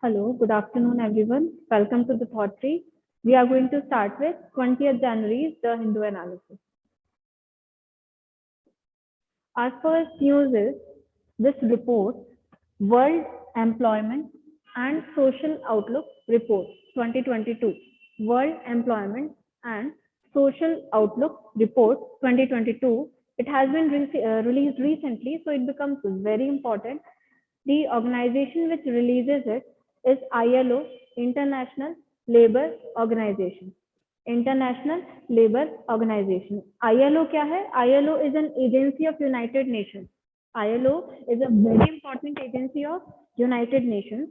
Hello, good afternoon, everyone. Welcome to the Thought Tree. We are going to start with 20th January's The Hindu Analysis. Our first news is this report, World Employment and Social Outlook Report 2022. World Employment and Social Outlook Report 2022. It has been released recently, so it becomes very important. The organization which releases it is ILO, International Labour Organization. International Labour Organization. ILO क्या है? ILO is an agency of United Nations. ILO is a very important agency of United Nations.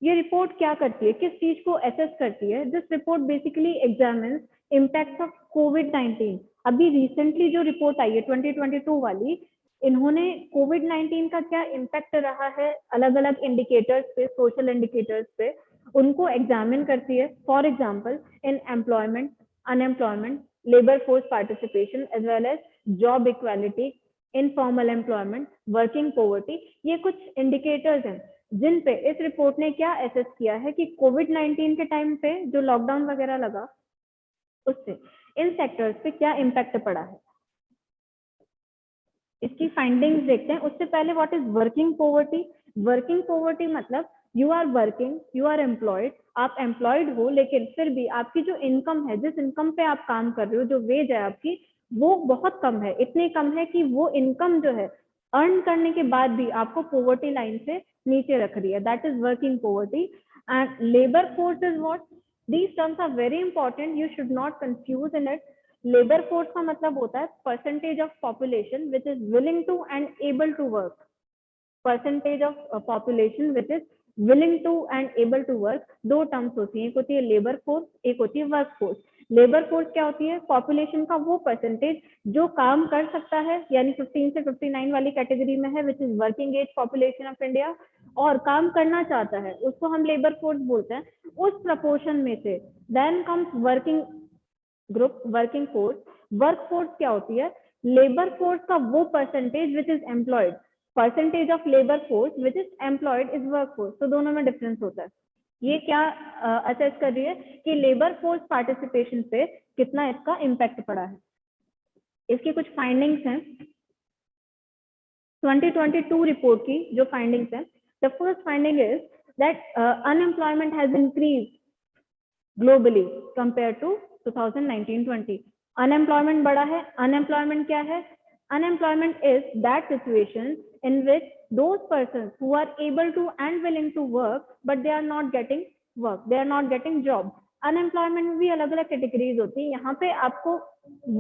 ये report क्या करती है, किस चीज को assess करती है? This report basically examines impact of कोविड-19. अभी रिसेंटली जो रिपोर्ट आई है 2022 वाली, इन्होंने कोविड-19 का क्या इम्पैक्ट रहा है अलग अलग इंडिकेटर्स पे, सोशल इंडिकेटर्स पे, उनको एग्जामिन करती है. For example in employment, unemployment, labour force participation as well as job equality, informal employment, working poverty. ये कुछ इंडिकेटर्स हैं जिन पे इस रिपोर्ट ने क्या एसेस किया है कि कोविड-19 के टाइम पे जो लॉकडाउन वगैरह लगा उससे इन सेक्टर्स पे क्या इम्पैक्ट पड़ा है. इसकी फाइंडिंग्स देखते हैं. उससे पहले what is working poverty? Working poverty मतलब you are working, you are employed, आप एम्प्लॉयड हो लेकिन फिर भी आपकी जो इनकम है, जिस इनकम पे आप काम कर रहे हो, जो वेज है आपकी, वो बहुत कम है. इतनी कम है कि वो इनकम जो है अर्न करने के बाद भी आपको पॉवर्टी लाइन से नीचे रख रही है. That is working poverty. And labour force is what? These terms are very important, you should not confuse in it. Labour force का मतलब होता है percentage of population which is willing to and able to work. Percentage of population which is willing to and able to work. दो terms होती हैं, एक होती है लेबर फोर्स, एक होती है वर्क फोर्स. लेबर फोर्स क्या होती है? पॉपुलेशन का वो परसेंटेज जो काम कर सकता है, यानी 15 से 59 वाली कैटेगरी में है, which is working age population of India, और काम करना चाहता है, उसको हम लेबर फोर्स बोलते हैं. उस प्रपोर्शन में से then comes working group, working force. Work force क्या होती है? लेबर फोर्स का वो percentage which is employed. Percentage of labour force which is employed is work force. तो दोनों में डिफरेंस होता है. ये क्या असेस कर रही है कि लेबर फोर्स पार्टिसिपेशन पे कितना इसका इम्पैक्ट पड़ा है. इसकी कुछ फाइंडिंग्स हैं 2022 रिपोर्ट की. जो फाइंडिंग्स हैं, the first finding is that unemployment has increase globally compare to 2019-20. Unemployment बढ़ा है. अनएम्प्लॉयमेंट क्या है? Unemployment is that situation in which those persons who are able to and willing to work but they are not getting work, they are not getting job. Unemployment में भी अलग अलग categories होती है. यहाँ पे आपको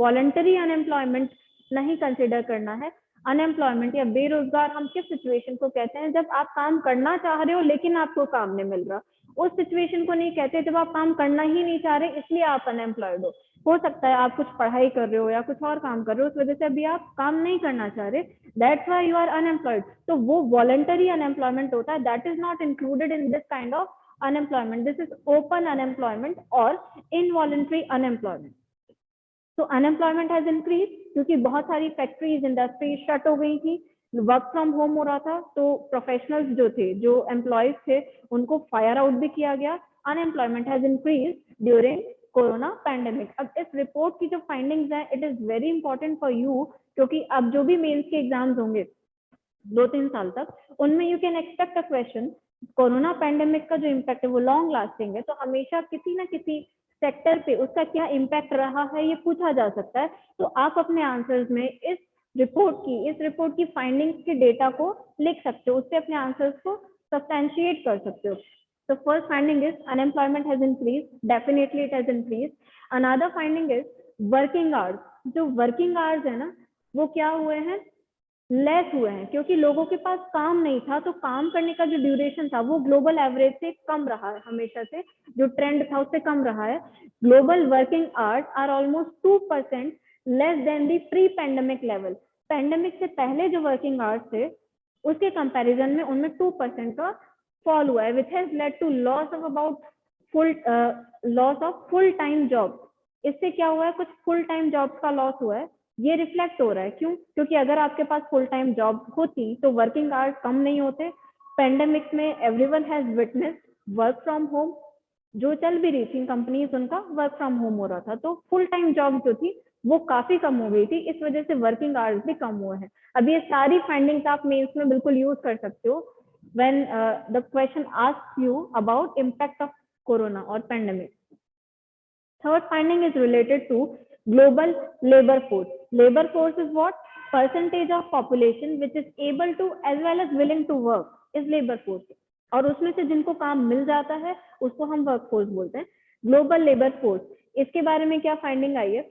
वॉलंटरी अनएम्प्लॉयमेंट नहीं कंसिडर करना है. अनएम्प्लॉयमेंट या बेरोजगार हम किस सिचुएशन को कहते हैं? जब आप काम करना चाह रहे हो लेकिन आपको काम नहीं मिल रहा. उस सिचुएशन को नहीं कहते जब आप काम करना ही नहीं चाह रहे इसलिए आप अनएम्प्लॉयड हो सकता है आप कुछ पढ़ाई कर रहे हो या कुछ और काम कर रहे हो, उस वजह से अभी आप काम नहीं करना चाह रहे, that's why you are unemployed. तो वो वॉलंटरी अनएम्प्लॉयमेंट होता है. That is not included in this kind of unemployment. This is open unemployment और इनवॉलंटरी अनएम्प्लॉयमेंट. तो अनएम्प्लॉयमेंट हैज इंक्रीज क्योंकि बहुत सारी फैक्ट्रीज, इंडस्ट्रीज शट हो गई थी, वर्क फ्रॉम होम हो रहा था, तो प्रोफेशनल्स जो थे, जो एम्प्लॉयज थे, उनको फायर आउट भी किया गया. Unemployment has increase during corona pandemic. अब इस रिपोर्ट की जो फाइंडिंग्स हैं, it is very important for you, क्योंकि अब जो भी मेंस के एग्जाम्स होंगे 2-3 साल तक, उनमें you can expect a question. Corona pandemic का जो इम्पैक्ट है वो लॉन्ग लास्टिंग है, तो हमेशा किसी ना किसी सेक्टर पे उसका क्या इम्पैक्ट रहा है ये पूछा जा सकता है. तो आप अपने आंसर्स में इस रिपोर्ट की फाइंडिंग्स के डेटा को लिख सकते हो, उससे अपने आंसर्स को सब्सटैंशिएट कर सकते हो. The first finding is unemployment has increased. Definitely it has increased. Another finding is working hours. जो working hours है ना, वो क्या हुए हैं? लेस हुए हैं, क्योंकि लोगों के पास काम नहीं था, तो काम करने का जो ड्यूरेशन था वो ग्लोबल एवरेज से कम रहा है. हमेशा से जो ट्रेंड था उससे कम रहा है. Global working hours are almost 2% less than the pre pandemic level. Pandemic से पहले जो वर्किंग आवर्स थे उसके कंपैरिजन में उनमें 2% का फॉल हुआ है, which has led to loss of full time job. इससे क्या हुआ है? कुछ फुल टाइम जॉब्स का लॉस हुआ है. ये रिफ्लेक्ट हो रहा है. क्यों? क्योंकि अगर आपके पास फुल टाइम जॉब होती तो वर्किंग आवर्स कम नहीं होते, पेंडेमिक में everyone has witness work from home, जो चल भी रही थी कंपनीज उनका वर्क फ्रॉम होम हो रहा था, तो फुल टाइम जॉब जो थी वो काफी कम हो गई थी, इस वजह से वर्किंग आवर्स भी कम हुए हैं। अब ये सारी फाइंडिंग्स आप मेंस में बिल्कुल यूज कर सकते हो when the question asks you about impact of corona or pandemic. Third finding is related to global labor force. Labor force is what? Percentage of population which is able to as well as willing to work is labor force. और उसमें से जिनको काम मिल जाता है उसको हम work force बोलते हैं। ग्लोबल लेबर फोर्स, इसके बारे में क्या फाइंडिंग आई है?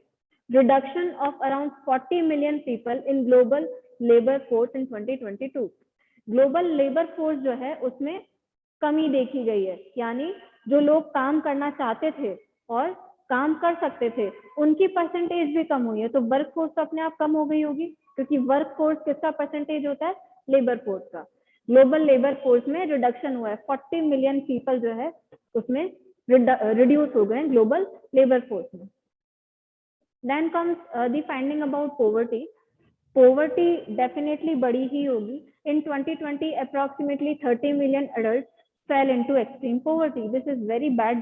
Reduction of around 40 million people in global labour force in 2022। Global labour force जो है उसमें कमी देखी गई है, यानी जो लोग काम करना चाहते थे और काम कर सकते थे उनकी परसेंटेज भी कम हुई है। तो वर्क फोर्स तो अपने आप कम हो गई होगी, क्योंकि वर्क फोर्स किसका परसेंटेज होता है? लेबर फोर्स का। ग्लोबल लेबर फोर्स में रिडक्शन हुआ है, 40 मिलियन पीपल जो है उसमें रिड्यूस हो गए ग्लोबल लेबर फोर्स में। Then comes the finding about poverty. Poverty definitely बढ़ी ही होगी। In 2020, approximately 30 million adults fell into extreme poverty. This is very bad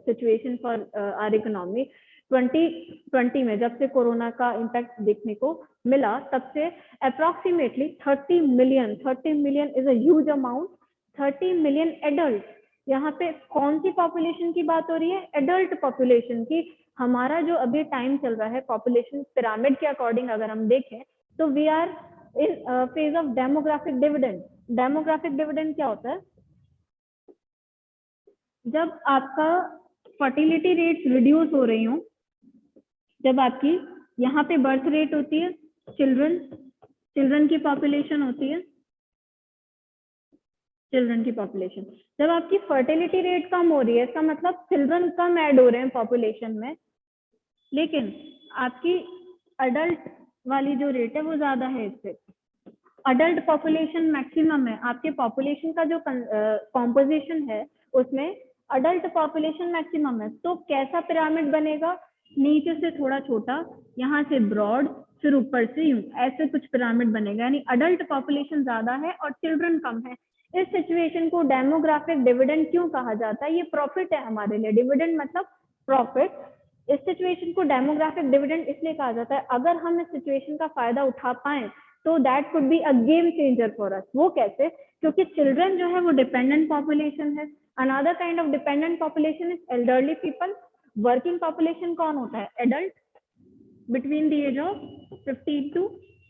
situation for our economy. 2020 में जब से कोरोना का इम्पैक्ट देखने को मिला तब से approximately 30 million is a huge amount. 30 million adult, यहाँ पे कौन सी पॉपुलेशन की बात हो रही है? एडल्ट पॉपुलेशन की। हमारा जो अभी टाइम चल रहा है पॉपुलेशन पिरामिड के अकॉर्डिंग अगर हम देखें तो we are in phase of demographic dividend. Demographic dividend क्या होता है? जब आपका फर्टिलिटी रेट रिड्यूस हो रही हो, जब आपकी यहाँ पे बर्थ रेट होती है, चिल्ड्रन की पॉपुलेशन होती है, चिल्ड्रन की पॉपुलेशन, जब आपकी फर्टिलिटी रेट कम हो रही है इसका मतलब चिल्ड्रन कम ऐड हो रहे हैं पॉपुलेशन में, लेकिन आपकी अडल्ट वाली जो रेट है वो ज्यादा है इससे। अडल्ट पॉपुलेशन मैक्सिमम है, आपके पॉपुलेशन का जो कॉम्पोजिशन है उसमें अडल्ट पॉपुलेशन मैक्सिमम है। तो कैसा पिरामिड बनेगा? नीचे से थोड़ा छोटा, यहाँ से ब्रॉड, फिर ऊपर से यूं, ऐसे कुछ पिरामिड बनेगा, यानी अडल्ट पॉपुलेशन ज्यादा है और चिल्ड्रन कम है। इस सिचुएशन को डेमोग्राफिक डिविडेंड क्यों कहा जाता है? ये प्रॉफिट है हमारे लिए, डिविडेंड मतलब प्रॉफिट। इस सिचुएशन को डेमोग्राफिक डिविडेंड इसलिए कहा जाता है, अगर हम इस सिचुएशन का फायदा उठा पाए तो that could be a game changer for us. वो कैसे? क्योंकि चिल्ड्रन जो है वो डिपेंडेंट पॉपुलेशन है। Another kind of dependent population is elderly people. Working population कौन होता है? Adult between the age of 15 to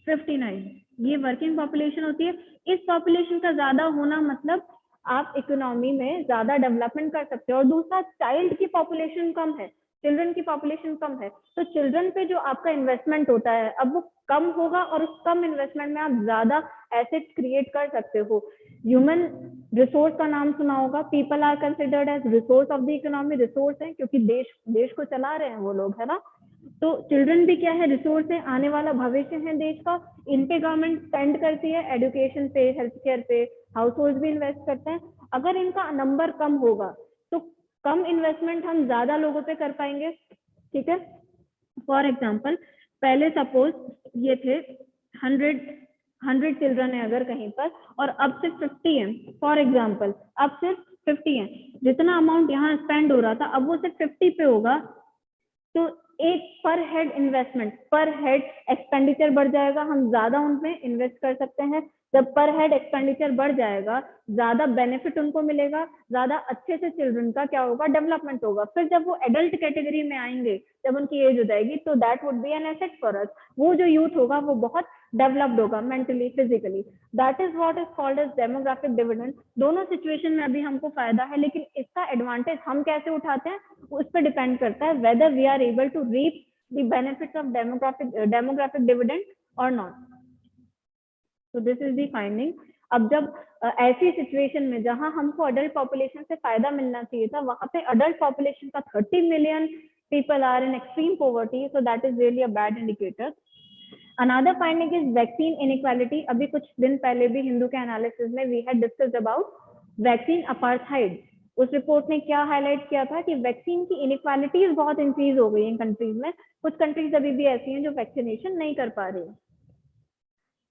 59, ये वर्किंग पॉपुलेशन होती है। इस पॉपुलेशन का ज्यादा होना मतलब आप इकोनॉमी में ज्यादा डेवलपमेंट कर सकते हो। और दूसरा, चाइल्ड की पॉपुलेशन कम है, चिल्ड्रन की पॉपुलेशन कम है, तो चिल्ड्रन पे जो आपका इन्वेस्टमेंट होता है अब वो कम होगा और उस कम इन्वेस्टमेंट में आप ज्यादा एसेट क्रिएट कर सकते हो। ह्यूमन रिसोर्स का नाम सुना होगा, people are considered as resource of the economy. Resource है क्योंकि देश को चला रहे हैं वो लोग, है ना। तो चिल्ड्रन भी क्या है? रिसोर्स है, आने वाला भविष्य है देश का। इन पे गवर्नमेंट स्पेंड करती है, एजुकेशन पे, हेल्थ केयर पे, हाउस होल्ड भी इन्वेस्ट करते हैं। अगर इनका नंबर कम होगा तो कम इन्वेस्टमेंट हम ज्यादा लोगों पे कर पाएंगे, ठीक है। फॉर एग्जाम्पल, पहले सपोज ये थे 100 चिल्ड्रन है अगर कहीं पर, और अब सिर्फ 50 है, फॉर एग्जाम्पल अब सिर्फ 50 है। जितना अमाउंट यहाँ स्पेंड हो रहा था अब वो सिर्फ 50 पे होगा, तो एक पर हेड इन्वेस्टमेंट, पर हेड एक्सपेंडिचर बढ़ जाएगा, हम ज्यादा उनमें इन्वेस्ट कर सकते हैं। जब पर हेड एक्सपेंडिचर बढ़ जाएगा, ज्यादा बेनिफिट उनको मिलेगा, ज्यादा अच्छे से चिल्ड्रन का क्या होगा? डेवलपमेंट होगा। फिर जब वो एडल्ट कैटेगरी में आएंगे, जब उनकी एज हो जाएगी, तो that would be an asset for us. वो जो यूथ होगा वो बहुत डेवलप्ड होगा mentally, physically. That is what is called as demographic dividend. दोनों सिचुएशन में अभी हमको फायदा है, लेकिन इसका एडवांटेज हम कैसे उठाते हैं उस पर डिपेंड करता है, whether we are able to reap the benefits of demographic dividend और नॉट। तो दिस इज दी फाइंडिंग। अब जब ऐसी सिचुएशन में जहां हमको अडल्ट पॉपुलेशन से फायदा मिलना चाहिए था, वहां पे अडल्ट पॉपुलेशन का 30 million people are in extreme poverty, so that is really a bad indicator. Another finding is vaccine inequality. अभी कुछ दिन पहले भी हिंदू के एनालिसिस में we had discussed about vaccine apartheid. उस रिपोर्ट ने क्या हाईलाइट किया था कि वैक्सीन की इनइक्वालिटीज बहुत इंक्रीज हो गई इन कंट्रीज में। कुछ कंट्रीज अभी भी ऐसी हैं जो वैक्सीनेशन नहीं कर पा रही।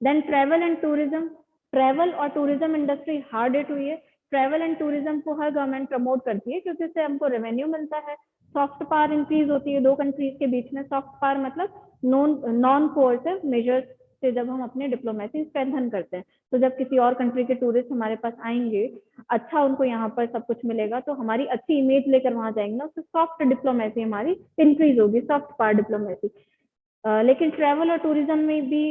Then travel and tourism. Travel और टूरिज्म इंडस्ट्री हार्ड हिट हुई है। ट्रैवल एंड टूरिज्म को हर गवर्नमेंट प्रमोट करती है क्योंकि इससे हमको रेवेन्यू मिलता है, सॉफ्ट पावर इंक्रीज होती है दो कंट्रीज के बीच में। सॉफ्ट पावर मतलब नॉन कोऑर्सिव मेजर्स से जब हम अपने डिप्लोमेसी स्ट्रेंथन करते हैं, तो जब किसी और कंट्री के टूरिस्ट हमारे पास आएंगे, अच्छा उनको यहाँ पर सब कुछ मिलेगा, तो हमारी अच्छी इमेज लेकर वहां जाएंगे ना, तो सॉफ्ट डिप्लोमेसी हमारी इंक्रीज होगी, सॉफ्ट पावर डिप्लोमेसी। लेकिन ट्रैवल और टूरिज्म में भी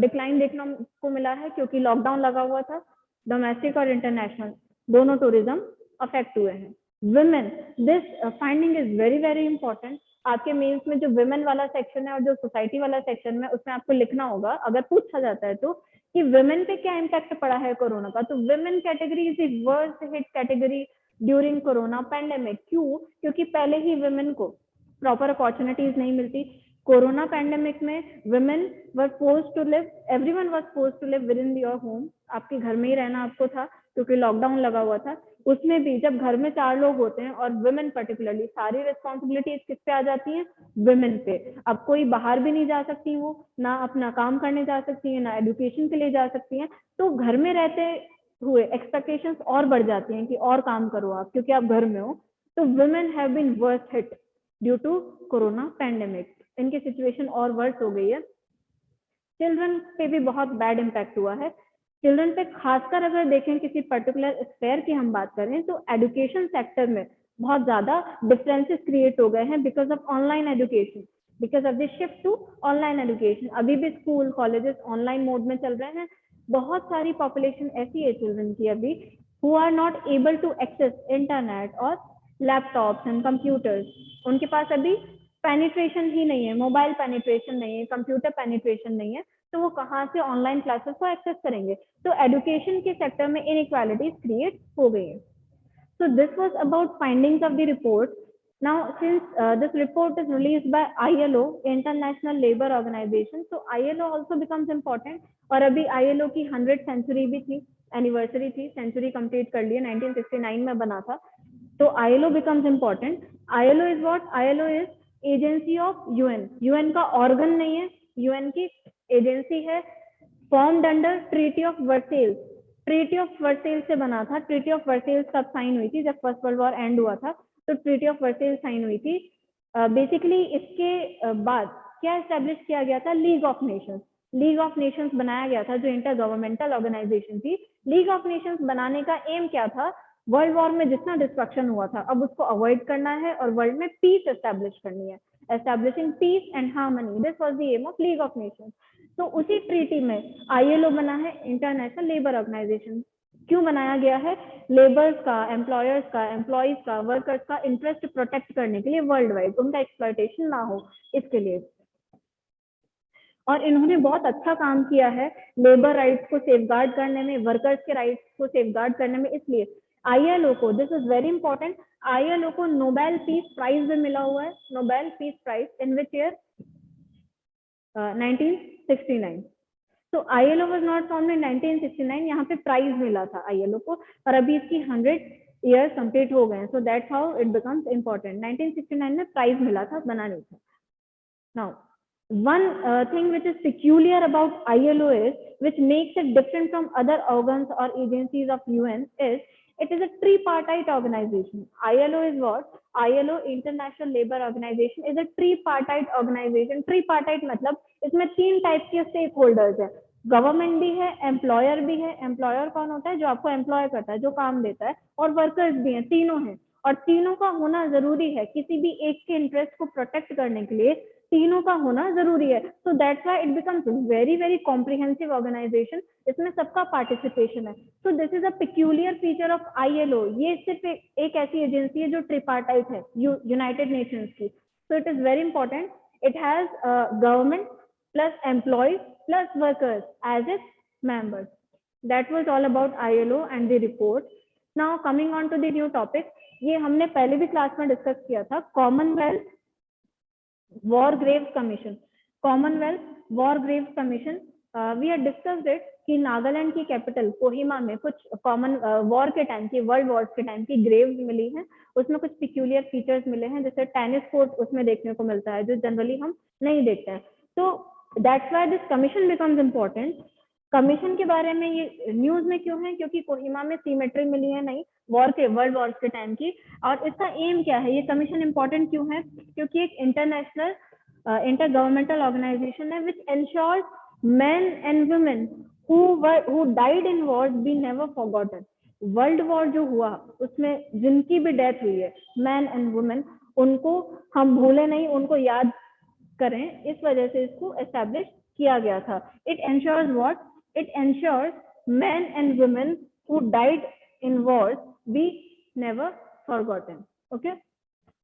डिक्लाइन देखने को मिला है क्योंकि लॉकडाउन लगा हुआ था। डोमेस्टिक और इंटरनेशनल दोनों टूरिज्म अफेक्ट हुए हैं। Women, this finding is very very important. आपके मेंस में जो विमेन वाला सेक्शन है और जो सोसाइटी वाला सेक्शन है, उसमें आपको लिखना होगा अगर पूछा जाता है तो, कि विमेन पे क्या इम्पैक्ट पड़ा है कोरोना का। तो women category is the worst hit category during corona pandemic. क्यों? क्योंकि पहले ही विमेन को प्रॉपर अपॉर्चुनिटीज नहीं मिलती। कोरोना पैंडेमिक में women were forced to live, everyone was forced to live within your home। आपके घर में ही रहना आपको था क्योंकि लॉकडाउन लगा हुआ था। उसमें भी जब घर में 4 लोग होते हैं और women पर्टिकुलरली, सारी रिस्पॉन्सिबिलिटीज किस पे आ जाती हैं? women पे। अब कोई बाहर भी नहीं जा सकती, वो ना अपना काम करने जा सकती है, ना एजुकेशन के लिए जा सकती हैं। तो घर में रहते हुए एक्सपेक्टेशंस और बढ़ जाती हैं कि और काम करो आप, क्योंकि आप घर में हो। तो women have been worst hit due to corona pandemic. इनकी सिचुएशन और वर्स हो गई है। चिल्ड्रन पे भी बहुत बैड इम्पैक्ट हुआ है। चिल्ड्रन पे खासकर अगर देखें, किसी पर्टिकुलर स्फेयर की हम बात करें, तो एजुकेशन सेक्टर में बहुत ज्यादा डिफरेंसेस क्रिएट हो गए हैं because of online education, because of the shift to online education. अभी भी स्कूल कॉलेजेस ऑनलाइन मोड में चल रहे हैं। बहुत सारी पॉपुलेशन ऐसी है चिल्ड्रन की अभी who are not able to access internet और लैपटॉप्स एंड कंप्यूटर्स। उनके पास अभी पेनिट्रेशन ही नहीं है, मोबाइल पेनिट्रेशन नहीं है, कंप्यूटर पेनिट्रेशन नहीं है, तो वो कहाँ से ऑनलाइन क्लासेस को एक्सेस करेंगे। तो एजुकेशन के सेक्टर में इनइक्वालिटीज क्रिएट हो गई है। So this was about findings of the report. Now, since this report is released by ILO, International Labour Organization, so ILO also becomes important. और अभी ILO की 100th सेंचुरी भी थी, एनिवर्सरी थी, सेंचुरी कंप्लीट कर ली, 1969 में बना था। तो ILO becomes important. ILO is what? ILO is agency of UN. UN का ऑर्गन नहीं है, यूएन की एजेंसी है, formed under treaty of Versailles. Treaty of Versailles से बना था। ट्रीटी ऑफ वर्सेल्स कब साइन हुई थी? जब फर्स्ट वर्ल्ड वॉर एंड हुआ था, तो ट्रीटी ऑफ वर्सेल्स साइन हुई थी। बेसिकली इसके बाद क्या एस्टेब्लिश किया गया था? League of Nations. League of Nations बनाया गया था, जो इंटर गवर्नमेंटल ऑर्गेनाइजेशन थी। लीग ऑफ नेशंस बनाने का एम क्या था? वर्ल्ड वॉर में जितना डिस्ट्रक्शन हुआ था, अब उसको अवॉइड करना है और वर्ल्ड में पीस एस्टेब्लिश करनी है। Establishing peace and harmony, this was the aim of League of Nations. तो उसी ट्रीटी में आईएलओ बना है, इंटरनेशनल लेबर ऑर्गेनाइजेशन। क्यों बनाया गया है? लेबर्स का, एम्प्लॉयर्स का, एम्प्लॉयज का, वर्कर्स का इंटरेस्ट प्रोटेक्ट करने के लिए, वर्ल्ड वाइड उनका एक्सप्लॉयटेशन ना हो, इसके लिए। और इन्होंने बहुत अच्छा काम किया है लेबर राइट्स को सेफगार्ड करने में, वर्कर्स के राइट्स को सेफगार्ड करने में। इसलिए आईएलओ को, this is very important, ILO को नोबेल पीस प्राइज भी मिला हुआ है। Nobel Peace Prize in which year? 1969। तो ILO was not formed in 1969, यहाँ पे प्राइज मिला था आईएलओ को, और अभी इसकी 100 ईयर्स कंप्लीट हो गए, so that's how it becomes important. 1969 में प्राइज मिला था, बना नहीं था। Now one thing which is peculiar about ILO is, which makes it different from other organs or agencies of UN, is it is a tripartite organization. ILO is what? ILO, International Labour Organization, is a tripartite organization. Tripartite मतलब इसमें 3 type के stake holders है। Government भी है, employer भी है। Employer कौन होता है? जो आपको एम्प्लॉय करता है, जो काम देता है। और वर्कर्स भी हैं, तीनों हैं। और तीनों का होना जरूरी है, किसी भी एक के इंटरेस्ट को प्रोटेक्ट करने के लिए तीनों का होना जरूरी है। So that's why it becomes very very comprehensive organisation. इसमें सबका पार्टिसिपेशन है। So this is a peculiar feature of ILO. ये सिर्फ एक ऐसी एजेंसी है जो ट्रिपार्टाइट है, यूनाइटेड नेशंस की। So it is very important. It has government plus employers plus workers as its members. That was all about ILO and the report. Now coming on to the new topic, ये हमने पहले भी class में discuss किया था, Commonwealth War Graves Commission. Commonwealth War Graves Commission, we had discussed it कि नागालैंड की capital Kohima में कुछ कॉमन वॉर के टाइम की, वर्ल्ड वॉर के टाइम की ग्रेव्स मिली हैं। उसमें कुछ पिक्यूलियर फीचर्स मिले हैं, जैसे टेनिस कोर्ट उसमें देखने को मिलता है, जो जनरली हम नहीं देखते हैं। तो that's why this commission becomes important. Commission के बारे में ये न्यूज में क्यों है, क्योंकि कोहिमा में सिमेट्री मिली है नई वर्ल्ड वॉर के टाइम की। और इसका एम क्या है, ये कमीशन इंपॉर्टेंट क्यों है, क्योंकि एक इंटरनेशनल इंटर गवर्नमेंटल ऑर्गेनाइजेशन है विच ensures men and women who died in wars be never forgotten। World war जो हुआ उसमें जिनकी भी डेथ हुई है, मैन एंड वुमेन, उनको हम भूले नहीं, उनको याद करें, इस वजह से इसको एस्टैब्लिश किया गया था। It ensures what, it ensures men and women who died in wars be never forgotten। Okay,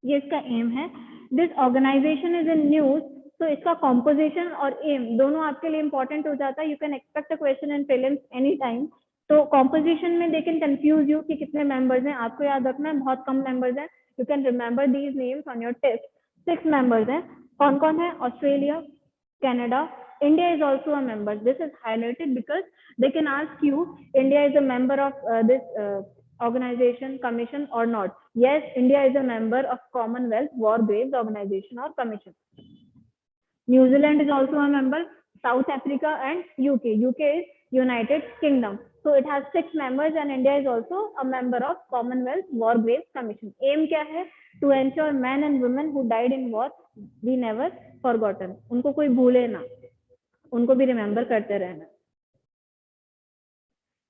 ये इसका एम है। This organisation is in news, तो इसका कॉम्पोजिशन और एम दोनों आपके लिए इंपॉर्टेंट हो जाता है। You can expect a question in prelims any time. तो कॉम्पोजिशन में दे कैन कंफ्यूज यू कि कितने मेंबर्स हैं, आपको याद रखना है बहुत कम मेंबर्स हैं। You can remember these names on your test. 6 members हैं। कौन कौन है? Australia, Canada, India is also a member. This is highlighted because they can ask you, India is a member of this organization, commission or not. Yes, India is a member of Commonwealth War Graves Organization or Commission. New Zealand is also a member, South Africa and UK. UK is United Kingdom. So it has 6 members and India is also a member of Commonwealth War Graves Commission. Aim क्या है? To ensure men and women who died in war be never forgotten. उनको कोई भूले ना, उनको भी remember करते रहना।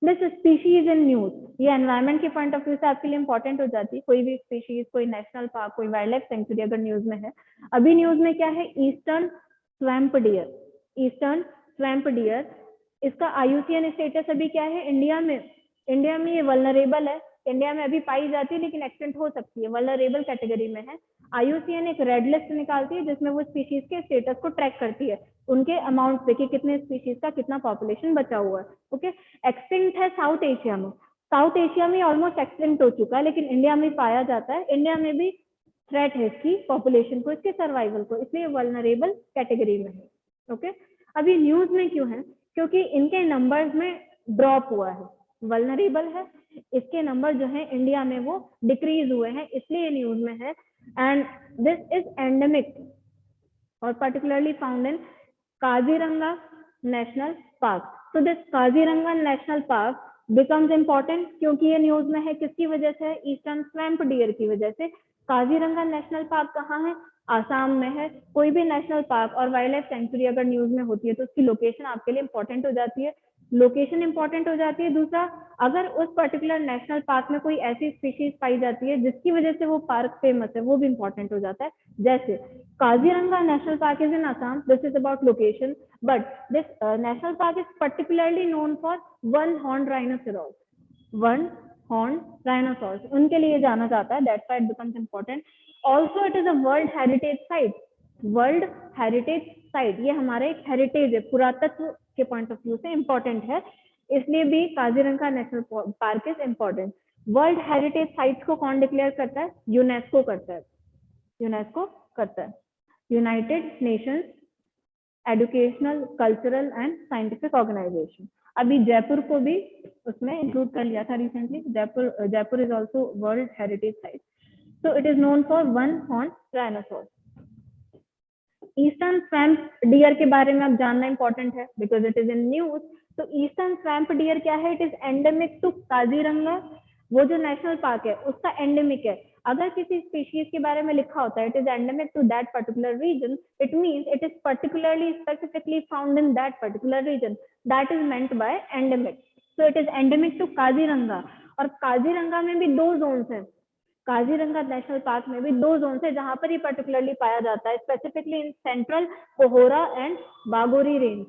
दिस स्पीशीज इन न्यूज, ये एनवायरमेंट के पॉइंट ऑफ व्यू से आपके लिए इंपॉर्टेंट हो जाती है। कोई भी स्पीशीज, कोई नेशनल पार्क, कोई वाइल्ड लाइफ सेंचुरी अगर न्यूज में है। अभी न्यूज में क्या है? Eastern swamp dear, eastern swamp dear. इसका IUCN स्टेटस अभी क्या है? इंडिया में ये वल्नरेबल है, इंडिया में अभी पाई जाती है लेकिन एक्सटेंट हो सकती है, वल्नरेबल कैटेगरी में है। IUCN एक रेड लिस्ट निकालती है जिसमें वो स्पीशीज के स्टेटस को ट्रैक करती है, उनके अमाउंट पे कि कितने स्पीशीज का कितना पॉपुलेशन बचा हुआ है। ओके, एक्सटिंक्ट है साउथ एशिया में, साउथ एशिया में ऑलमोस्ट एक्सटिंक्ट हो चुका है लेकिन इंडिया में पाया जाता है। इंडिया में भी थ्रेट है इसकी पॉपुलेशन को, इसके सर्वाइवल को, इसलिए वल्नरेबल कैटेगरी में है। ओके, अभी न्यूज में क्यों है? क्योंकि इनके नंबर्स में ड्रॉप हुआ है, वल्नरेबल है, इसके नंबर जो है इंडिया में वो डिक्रीज हुए हैं, इसलिए न्यूज में है। एंड दिस इज एंडेमिक और particularly found in Kaziranga National Park. So this Kaziranga National Park becomes important क्योंकि ये न्यूज में है, किसकी वजह से? ईस्टर्न स्वैम्प डियर की वजह से। काजीरंगा नेशनल पार्क कहाँ है? आसाम में है। कोई भी नेशनल पार्क और वाइल्ड लाइफ सेंचुरी अगर न्यूज में होती है तो उसकी लोकेशन आपके लिए इंपॉर्टेंट हो जाती है, लोकेशन इंपॉर्टेंट हो जाती है। दूसरा, अगर उस पर्टिकुलर नेशनल पार्क में कोई ऐसी स्पीशीज पाई जाती है जिसकी वजह से वो पार्क फेमस है, वो भी इंपॉर्टेंट हो जाता है। जैसे Kaziranga National Park is in Assam. This is about location, but this national park is particularly known for one-horned rhinoceros. One-horned rhinoceros. उनके लिए जाना जाता है. That's why it becomes important. Also, it is a World Heritage Site. World Heritage Site. ये हमारे एक heritage है, पुरातत्व के पॉइंट ऑफ व्यू से इम्पोर्टेंट है, इसलिए भी Kaziranga national park is important. World heritage sites को कौन डिक्लेयर करता है? यूनेस्को करता है, यूनेस्को करता है, United Nations Educational, Cultural and Scientific Organisation. अभी जयपुर को भी उसमें इंक्लूड कर लिया था recently. Jaipur is also world heritage site. So it is known for one horn rhinoceros. Eastern swamp deer के बारे में अब जानना इंपॉर्टेंट है because it is in news. तो ईस्टर्न स्वैम्प डियर क्या है? It is endemic to Kaziranga, वो जो नेशनल पार्क है उसका एंडेमिक है। अगर किसी स्पीशीज के बारे में लिखा होता है it is endemic to that particular region, it means it is particularly specifically found in that particular region, that is meant by endemic. So it is endemic to Kaziranga. और काजीरंगा में भी 2 जोन्स हैं, काजीरंगा नेशनल पार्क में भी 2 Jones है जहां पर ये पर्टिकुलरली पाया जाता है, specifically in central Kohora and Bagori range.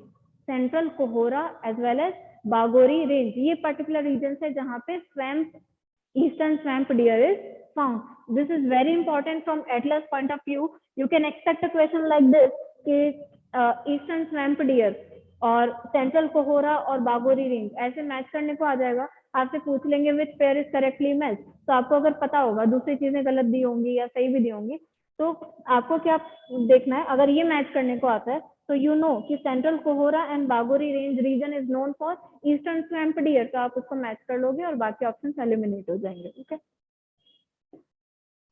Central Kohora as well as Bagori range, ये पर्टिकुलर रीजन है जहां पे swamp, eastern swamp deer is found. This is very important from atlas point of view. You can expect a question like this कि eastern swamp deer और central Kohora और Bagori range ऐसे match करने को आ जाएगा, आपसे पूछ लेंगे which pair is correctly match, तो आपको अगर पता होगा दूसरी चीजें गलत दी होंगी या सही भी दी होंगी, तो आपको क्या देखना है, अगर ये मैच करने को आता है तो यू नो कि central Kohora and Bagori range region is known for eastern swamp deer, तो आप उसको मैच कर लोगे और बाकी ऑप्शन एलिमिनेट हो जाएंगे। ओके,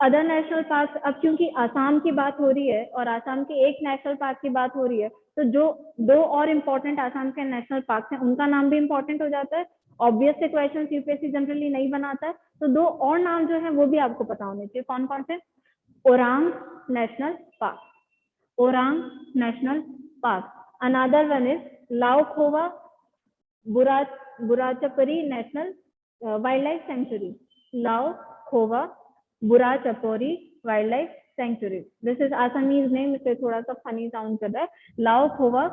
अदर नेशनल पार्क, अब क्योंकि आसाम की बात हो रही है और आसाम के एक नेशनल पार्क की बात हो रही है, तो जो दो और इम्पोर्टेंट आसाम के नेशनल पार्क हैं उनका नाम भी इम्पोर्टेंट हो जाता है। ऑब्वियस से क्वेश्चन यूपीएससी जनरली नहीं बनाता है, तो दो और नाम जो है वो भी आपको पता होने चाहिए। कौन कौन से? Orang national park, Orang national park. Another one is Laokhowa Burachapori national wildlife sanctuary, Laokhowa Burachapori wildlife sanctuary. This is Assamese name, इसे थोड़ा सा फनी साउंड कर रहा है, Laokhowa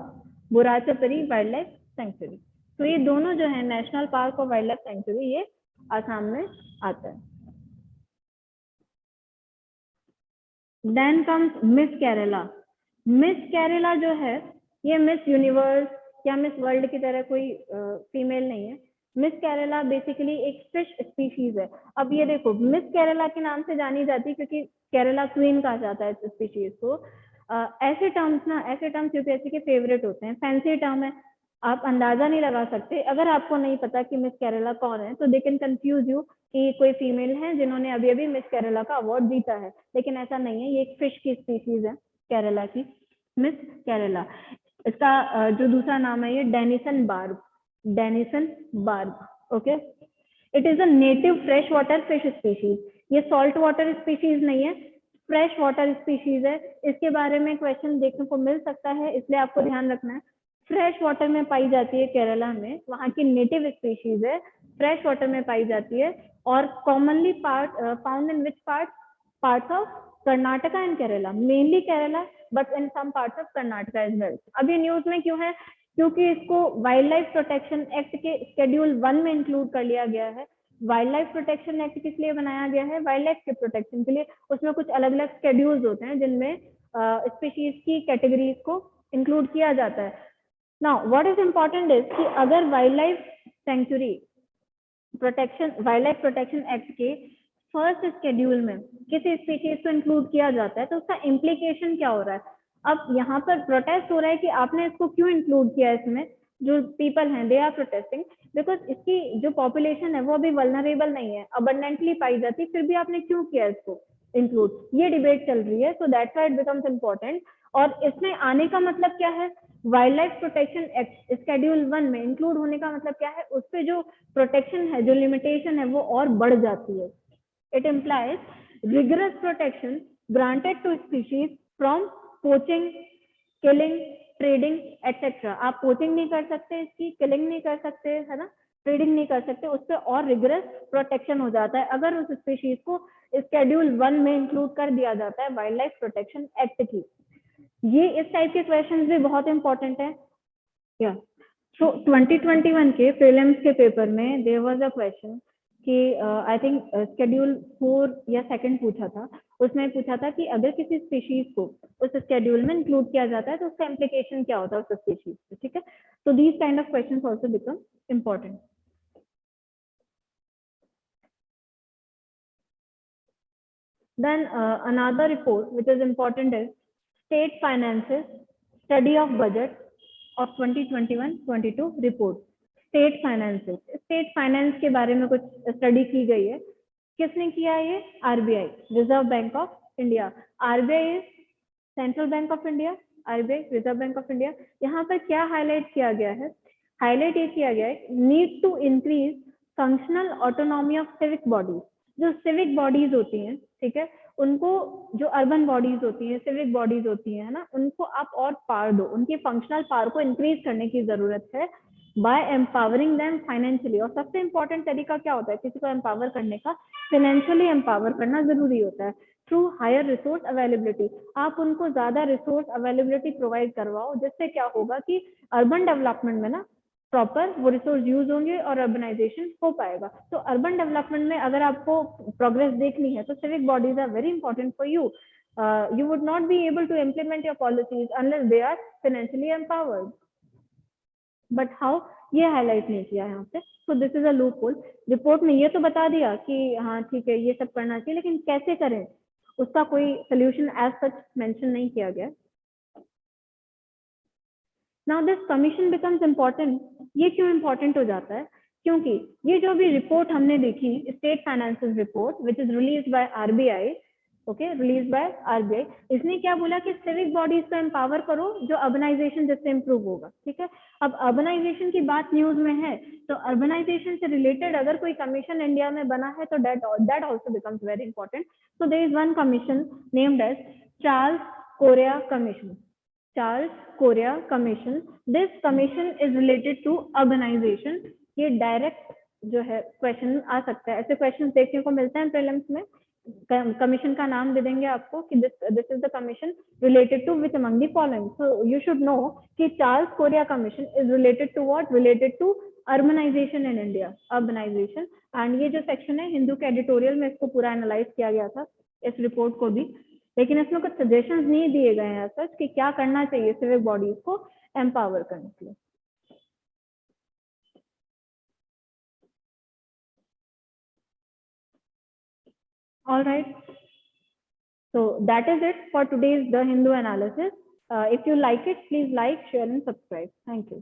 Burachapori wildlife sanctuary. तो ये दोनों जो है नेशनल पार्क और वाइल्ड लाइफ सेंचुरी, ये आसाम में आता है। Then comes miss Kerala. Miss Kerala जो है ये मिस यूनिवर्स या मिस वर्ल्ड की तरह कोई फीमेल नहीं है। मिस केरला बेसिकली एक फिश स्पीशीज है। अब ये देखो, मिस केरला के नाम से जानी जाती है क्योंकि केरला क्वीन कहा जाता है इस स्पीशीज को। ऐसे टर्म्स यूपीएससी के फेवरेट होते हैं, फैंसी टर्म है, आप अंदाजा नहीं लगा सकते। अगर आपको नहीं पता कि मिस केरला कौन है तो दे कैन कंफ्यूज यू कि कोई फीमेल है जिन्होंने अभी अभी मिस केरला का अवार्ड जीता है, लेकिन ऐसा नहीं है। ये एक फिश की स्पीशीज है केरला की, मिस केरला। इसका जो दूसरा नाम है ये Denison barb, Denison barb. Okay, it is a native fresh water fish species. ये सॉल्ट वाटर स्पीशीज नहीं है, फ्रेश वाटर स्पीशीज है। इसके बारे में क्वेश्चन देखने को मिल सकता है, इसलिए आपको ध्यान रखना है। फ्रेश वाटर में पाई जाती है केरला में, वहाँ की नेटिव स्पीशीज है, फ्रेश वाटर में पाई जाती है और commonly found in which parts of Karnataka and Kerala, mainly Kerala but in some parts of Karnataka as well. अब ये न्यूज में क्यों है? क्योंकि इसको वाइल्ड लाइफ प्रोटेक्शन एक्ट के शेड्यूल 1 में इंक्लूड कर लिया गया है। वाइल्ड लाइफ प्रोटेक्शन एक्ट किस लिए बनाया गया है? वाइल्ड लाइफ के प्रोटेक्शन के लिए। उसमें कुछ अलग अलग शेड्यूल्स होते हैं जिनमें स्पीशीज की कैटेगरीज को इंक्लूड किया जाता है। Now what is important is कि अगर wild life sanctuary protection, wild life protection act के फर्स्ट शेड्यूल में किसी स्पीशीज को इंक्लूड किया जाता है तो उसका इम्प्लीकेशन क्या हो रहा है? अब यहाँ पर प्रोटेस्ट हो रहा है कि आपने इसको क्यों इंक्लूड किया इसमें। जो पीपल हैं दे आर प्रोटेस्टिंग बिकॉज इसकी जो पॉपुलेशन है वो अभी वल्नरेबल नहीं है, अबंडेंटली पाई जाती, फिर भी आपने क्यों किया इसको इंक्लूड? ये डिबेट चल रही है, so that's why it becomes important. और इसमें आने का मतलब क्या है? Wild life protection act schedule 1 में इंक्लूड होने का मतलब क्या है? उस पर जो प्रोटेक्शन है, जो लिमिटेशन है, वो और बढ़ जाती है। It implies rigorous protection granted to species from poaching, killing, trading, etc. आप पोचिंग नहीं कर सकते, इसकी किलिंग नहीं कर सकते, है ना, ट्रेडिंग नहीं कर सकते, उस पर और रिगरस प्रोटेक्शन हो जाता है अगर उस स्पीशीज को शेड्यूल 1 में इंक्लूड कर दिया जाता है वाइल्ड लाइफ प्रोटेक्शन एक्ट की। ये इस टाइप के क्वेश्चन भी बहुत इंपॉर्टेंट है। क्या सो 2021 के प्रीलिम्स के पेपर में देयर वाज अ क्वेश्चन कि आई थिंक शेड्यूल 4 या 2 पूछा था, उसमें पूछा था कि अगर किसी स्पीशीज को उस शेड्यूल में इंक्लूड किया जाता है तो उसका इम्प्लीकेशन क्या होता है उस स्पीशीज पे, ठीक है। तो these kind of questions also become important. Then another report which is important is State Finances Study of Budget of 2021-22 report. State finances, state finance के बारे में कुछ स्टडी की गई है। किसने किया है ये? RBI, reserve bank of India. RBI is central bank of India, RBI reserve bank of India. यहाँ पर क्या हाईलाइट किया गया है? हाईलाइट ये किया गया है need to increase functional autonomy of civic bodies. जो सिविक बॉडीज होती हैं, ठीक है, उनको, जो अर्बन बॉडीज होती हैं, सिविक बॉडीज होती हैं, है ना, उनको आप और पावर दो, उनकी फंक्शनल पावर को इंक्रीज करने की जरूरत है बाय एम्पावरिंग देम फाइनेंशियली। और सबसे इंपॉर्टेंट तरीका क्या होता है किसी को एम्पावर करने का? फाइनेंशियली एम्पावर करना जरूरी होता है थ्रू हायर रिसोर्स अवेलेबिलिटी। आप उनको ज्यादा रिसोर्स अवेलेबिलिटी प्रोवाइड करवाओ, जिससे क्या होगा कि अर्बन डेवलपमेंट में ना प्रॉपर वो रिसोर्स यूज होंगे और अर्बनाइजेशन हो पाएगा। तो अर्बन डेवलपमेंट में अगर आपको प्रोग्रेस देखनी है तो civic bodies are very important for you. You would not be able to implement your policies unless they are financially empowered. But how? ये हाईलाइट नहीं किया यहाँ पे। So this is a loophole. Report में ये तो बता दिया कि हाँ ठीक है ये सब करना चाहिए, लेकिन कैसे करें उसका कोई सोल्यूशन एज सच मेंशन नहीं किया गया। Now this commission becomes important. ये क्यों important हो जाता है? क्योंकि ये जो भी रिपोर्ट हमने देखी, state finances report which is released by RBI, okay, release by RBI. इसने क्या बोला कि सिविक बॉडीज को एम्पावर करो जो अर्बनाइजेशन जिससे इंप्रूव होगा, ठीक है। अब अर्बनाइजेशन की बात न्यूज में है, तो अर्बनाइजेशन से रिलेटेड अगर कोई कमीशन इंडिया में बना है तो that also becomes very important. So there is one commission named as Charles Korea commission. Charles Korea commission, this commission is related to urbanisation. ये डायरेक्ट जो है क्वेश्चन आ सकता है, ऐसे क्वेश्चन देखने को मिलते हैं प्रीलिम्स में। कमीशन का नाम दे देंगे आपको कि this is the commission related to which among the following. So you should know कि Charles Korea commission is related to what, related to urbanization in India, urbanization. And ये जो सेक्शन है हिंदू के एडिटोरियल में इसको पूरा एनालाइज किया गया था, इस रिपोर्ट को भी, लेकिन इसमें कुछ सजेशंस नहीं दिए गए हैं सच कि क्या करना चाहिए सिविक बॉडीज को एम्पावर करने के लिए। All right. So that is it for today's The Hindu analysis. If you like it, please like, share, and subscribe. Thank you.